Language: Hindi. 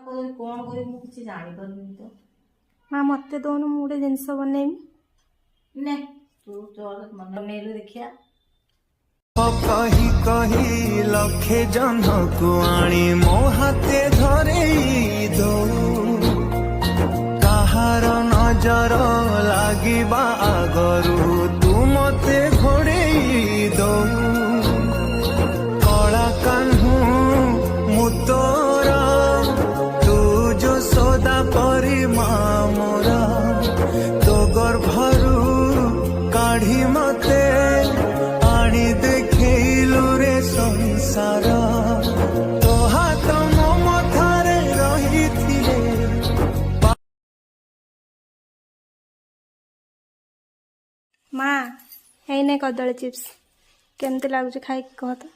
कौन कर किसी जानी पारनी तो माँ मत दौन मुझे जिनस बनईमि ने तू चल मन बनेलु देखिया कही कही लखे जन को आनी मो हाथे धरे दो कहार नजर लागिबा आगरू तू मते घोड़े दो कला कान्हू मुतोरा तू जो सदा परी मोरा तो गर्भरू काढ़ी मते आनी देखलु रे संसार तो हाथ मो मथारे रही थिले। माँ है कदली चिप्स केमती लगुच खाई कह तो